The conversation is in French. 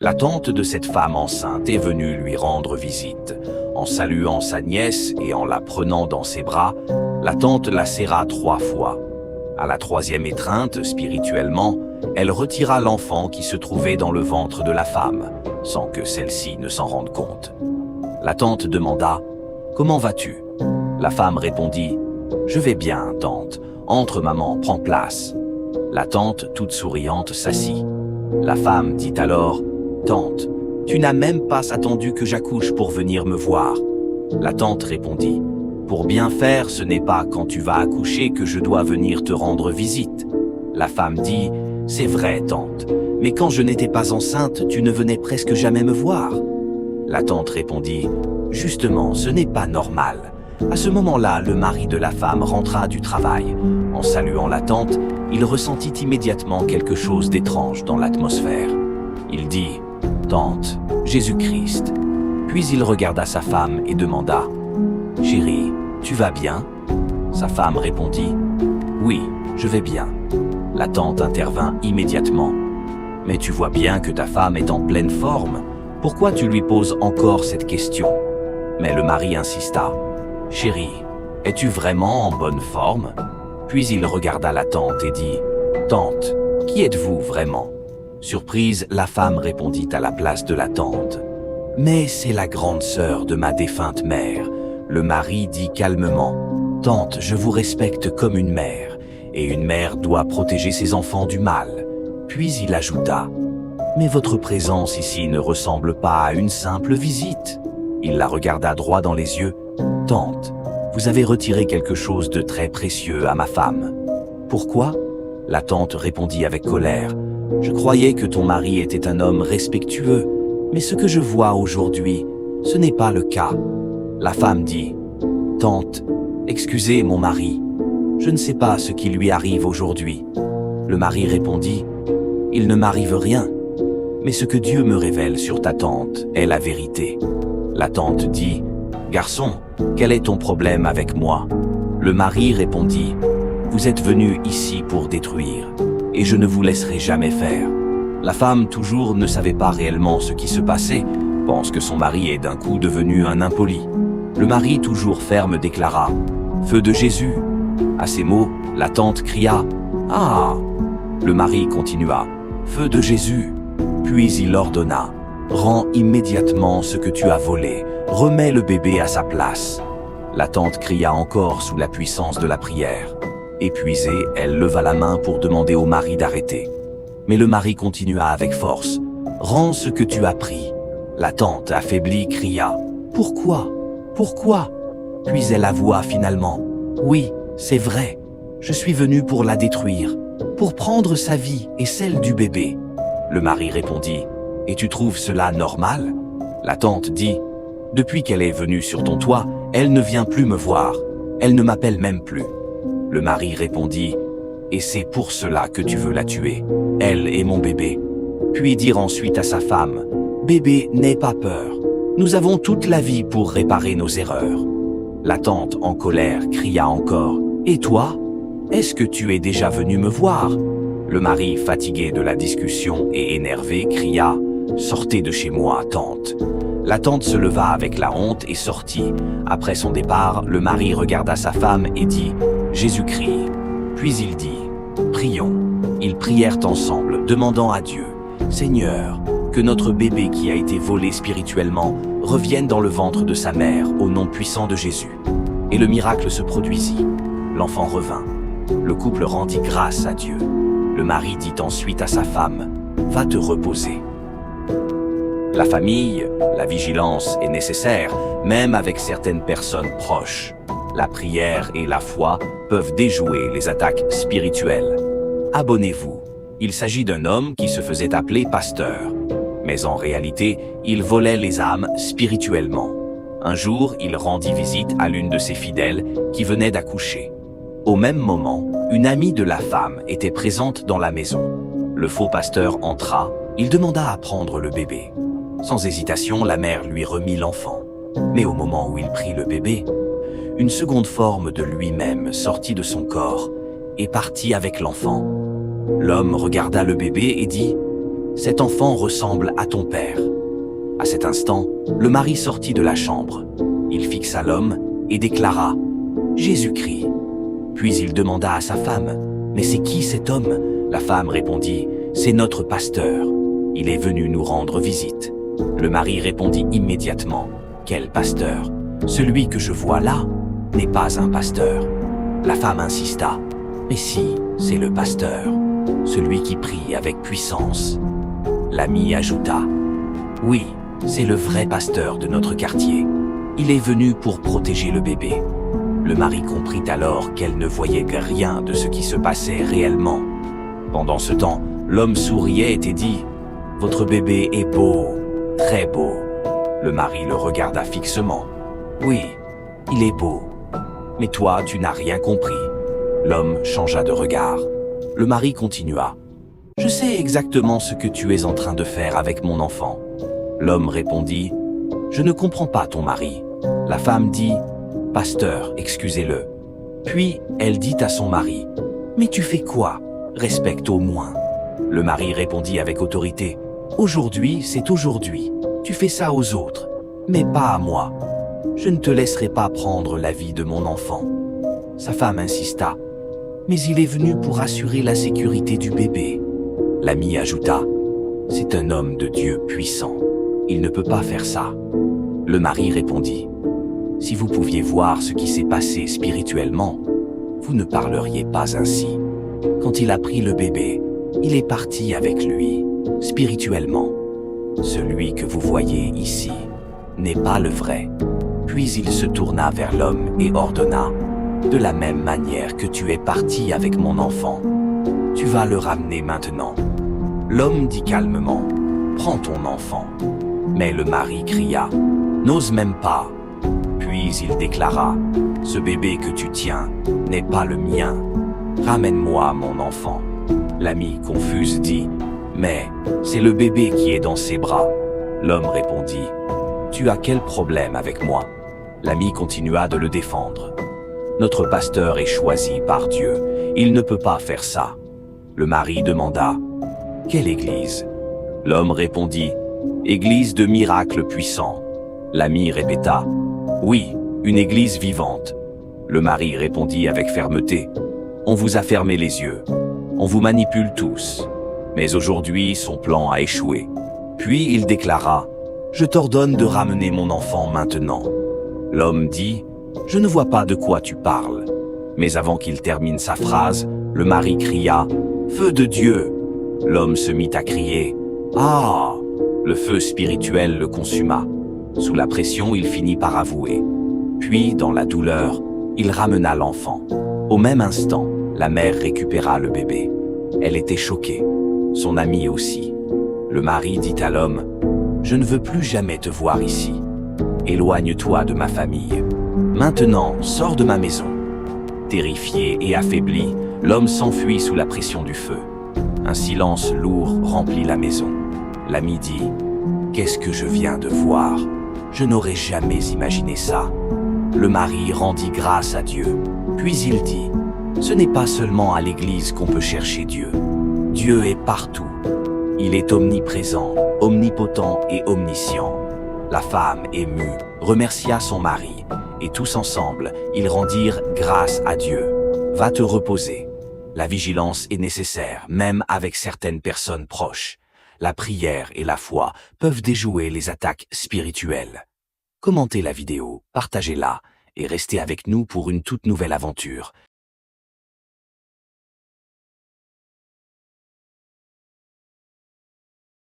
La tante de cette femme enceinte est venue lui rendre visite. En saluant sa nièce et en la prenant dans ses bras, la tante la serra 3 fois. À la 3e étreinte, spirituellement, elle retira l'enfant qui se trouvait dans le ventre de la femme, sans que celle-ci ne s'en rende compte. La tante demanda « Comment vas-tu » La femme répondit « Je vais bien, tante. Entre, maman, prends place. » La tante, toute souriante, s'assit. La femme dit alors « Tante, tu n'as même pas attendu que j'accouche pour venir me voir. » La tante répondit « Pour bien faire, ce n'est pas quand tu vas accoucher que je dois venir te rendre visite. » La femme dit « C'est vrai, tante, mais quand je n'étais pas enceinte, tu ne venais presque jamais me voir. » La tante répondit « Justement, ce n'est pas normal. » À ce moment-là, le mari de la femme rentra du travail. En saluant la tante, il ressentit immédiatement quelque chose d'étrange dans l'atmosphère. Il dit « Tante, Jésus-Christ. » Puis il regarda sa femme et demanda « Chérie, tu vas bien ?» Sa femme répondit « Oui, je vais bien. » La tante intervint immédiatement. « Mais tu vois bien que ta femme est en pleine forme. Pourquoi tu lui poses encore cette question ?» Mais le mari insista. « Chérie, es-tu vraiment en bonne forme ?» Puis il regarda la tante et dit « Tante, qui êtes-vous vraiment ?» Surprise, la femme répondit à la place de la tante « Mais c'est la grande sœur de ma défunte mère. » Le mari dit calmement « Tante, je vous respecte comme une mère, et une mère doit protéger ses enfants du mal. » Puis il ajouta « Mais votre présence ici ne ressemble pas à une simple visite. » Il la regarda droit dans les yeux. « Tante, vous avez retiré quelque chose de très précieux à ma femme. » « Pourquoi ?» La tante répondit avec colère. « Je croyais que ton mari était un homme respectueux, mais ce que je vois aujourd'hui, ce n'est pas le cas. » La femme dit « Tante, excusez mon mari, je ne sais pas ce qui lui arrive aujourd'hui. » Le mari répondit « Il ne m'arrive rien, mais ce que Dieu me révèle sur ta tante est la vérité. » La tante dit « Garçon, quel est ton problème avec moi ?» Le mari répondit « Vous êtes venu ici pour détruire, et je ne vous laisserai jamais faire. » La femme, toujours, ne savait pas réellement ce qui se passait, pense que son mari est d'un coup devenu un impoli. Le mari, toujours ferme, déclara « Feu de Jésus !» À ces mots, la tante cria « Ah !» Le mari continua « Feu de Jésus !» Puis il ordonna « Rends immédiatement ce que tu as volé, remets le bébé à sa place. » La tante cria encore sous la puissance de la prière. Épuisée, elle leva la main pour demander au mari d'arrêter. Mais le mari continua avec force « Rends ce que tu as pris. » La tante, affaiblie, cria « Pourquoi ? Pourquoi ?» Puis elle avoua finalement « Oui, c'est vrai, je suis venue pour la détruire, pour prendre sa vie et celle du bébé. » Le mari répondit « Et tu trouves cela normal ?» La tante dit « Depuis qu'elle est venue sur ton toit, elle ne vient plus me voir, elle ne m'appelle même plus. » Le mari répondit « Et c'est pour cela que tu veux la tuer, elle et mon bébé. » Puis dire ensuite à sa femme « Bébé, n'aie pas peur, nous avons toute la vie pour réparer nos erreurs. » La tante, en colère, cria encore « Et toi? Est-ce que tu es déjà venu me voir ?» Le mari, fatigué de la discussion et énervé, cria « Sortez de chez moi, tante. » La tante se leva avec la honte et sortit. Après son départ, le mari regarda sa femme et dit « Jésus-Christ ». Puis il dit « Prions ». Ils prièrent ensemble, demandant à Dieu « Seigneur, que notre bébé qui a été volé spirituellement revienne dans le ventre de sa mère au nom puissant de Jésus. » Et le miracle se produisit. L'enfant revint. Le couple rendit grâce à Dieu. Le mari dit ensuite à sa femme « Va te reposer ». La famille, la vigilance est nécessaire, même avec certaines personnes proches. La prière et la foi peuvent déjouer les attaques spirituelles. Abonnez-vous. Il s'agit d'un homme qui se faisait appeler pasteur. Mais en réalité, il volait les âmes spirituellement. Un jour, il rendit visite à l'une de ses fidèles qui venait d'accoucher. Au même moment, une amie de la femme était présente dans la maison. Le faux pasteur entra, il demanda à prendre le bébé. Sans hésitation, la mère lui remit l'enfant. Mais au moment où il prit le bébé, une seconde forme de lui-même sortit de son corps et partit avec l'enfant. L'homme regarda le bébé et dit « cet enfant ressemble à ton père. » À cet instant, le mari sortit de la chambre. Il fixa l'homme et déclara « Jésus-Christ ». Puis il demanda à sa femme « Mais c'est qui cet homme ?» La femme répondit « C'est notre pasteur. Il est venu nous rendre visite. » Le mari répondit immédiatement « Quel pasteur? Celui que je vois là n'est pas un pasteur. » La femme insista « Mais si, c'est le pasteur, celui qui prie avec puissance. » L'ami ajouta « Oui, c'est le vrai pasteur de notre quartier. Il est venu pour protéger le bébé. » Le mari comprit alors qu'elle ne voyait rien de ce qui se passait réellement. Pendant ce temps, l'homme souriait et dit « Votre bébé est beau, très beau. » Le mari le regarda fixement. « Oui, il est beau. Mais toi, tu n'as rien compris. » L'homme changea de regard. Le mari continua. « Je sais exactement ce que tu es en train de faire avec mon enfant. » L'homme répondit « Je ne comprends pas ton mari. » La femme dit « Pasteur, excusez-le. » Puis elle dit à son mari « Mais tu fais quoi? Respecte au moins. » Le mari répondit avec autorité « Aujourd'hui, c'est aujourd'hui. Tu fais ça aux autres, mais pas à moi. Je ne te laisserai pas prendre la vie de mon enfant. » Sa femme insista « Mais il est venu pour assurer la sécurité du bébé. » L'ami ajouta « C'est un homme de Dieu puissant. Il ne peut pas faire ça. » Le mari répondit « Si vous pouviez voir ce qui s'est passé spirituellement, vous ne parleriez pas ainsi. Quand il a pris le bébé, il est parti avec lui, spirituellement. Celui que vous voyez ici n'est pas le vrai. » Puis il se tourna vers l'homme et ordonna « De la même manière que tu es parti avec mon enfant, tu vas le ramener maintenant. » L'homme dit calmement « Prends ton enfant. » Mais le mari cria « N'ose même pas. » Puis il déclara « Ce bébé que tu tiens n'est pas le mien. Ramène-moi mon enfant. » L'ami confuse dit « Mais c'est le bébé qui est dans ses bras. » L'homme répondit « Tu as quel problème avec moi ?» L'ami continua de le défendre. « Notre pasteur est choisi par Dieu. Il ne peut pas faire ça. » Le mari demanda « Quelle église ?» L'homme répondit « Église de miracles puissants. » L'ami répéta « Oui, une église vivante. » Le mari répondit avec fermeté « On vous a fermé les yeux. On vous manipule tous. » Mais aujourd'hui, son plan a échoué. Puis il déclara « Je t'ordonne de ramener mon enfant maintenant. » L'homme dit « Je ne vois pas de quoi tu parles. » Mais avant qu'il termine sa phrase, le mari cria « Feu de Dieu !» L'homme se mit à crier « Ah !» Le feu spirituel le consuma. Sous la pression, il finit par avouer. Puis, dans la douleur, il ramena l'enfant. Au même instant, la mère récupéra le bébé. Elle était choquée. Son ami aussi. Le mari dit à l'homme « Je ne veux plus jamais te voir ici. Éloigne-toi de ma famille. Maintenant, sors de ma maison. » Terrifié et affaibli, l'homme s'enfuit sous la pression du feu. Un silence lourd remplit la maison. L'ami dit « Qu'est-ce que je viens de voir? Je n'aurais jamais imaginé ça. » Le mari rendit grâce à Dieu. Puis il dit « Ce n'est pas seulement à l'église qu'on peut chercher Dieu. Dieu est partout. Il est omniprésent, omnipotent et omniscient. » La femme, émue, remercia son mari, et tous ensemble, ils rendirent grâce à Dieu. Va te reposer. La vigilance est nécessaire, même avec certaines personnes proches. La prière et la foi peuvent déjouer les attaques spirituelles. Commentez la vidéo, partagez-la, et restez avec nous pour une toute nouvelle aventure.